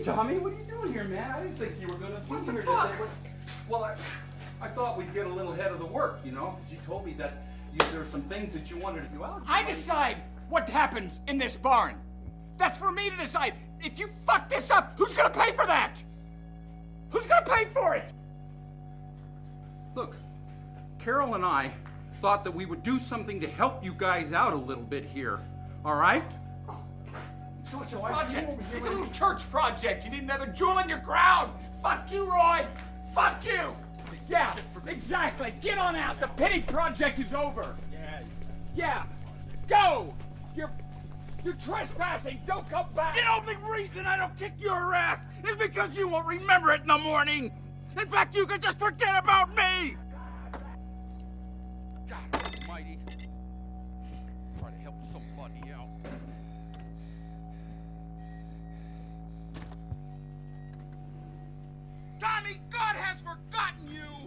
Tommy, what are you doing here, man? I didn't think you were gonna be here fuck? today. Well, I thought we'd get a little ahead of the work, you know, because you told me that there were some things that you wanted to do out. I decide what happens in this barn. That's for me to decide. If you fuck this up, who's gonna pay for that? Who's gonna pay for it? Look, Carol and I thought that we would do something to help you guys out a little bit here, all right? So it's a project. It's a little church project. You need another jewel in your crown. Fuck you, Roy. Fuck you. Yeah, exactly. Get on out. The pity project is over. Yeah. Go. You're trespassing. Don't come back. The only reason I don't kick your ass is because you won't remember it in the morning. In fact, you can just forget about me. God almighty. Try to help somebody out. Tommy, God has forgotten you.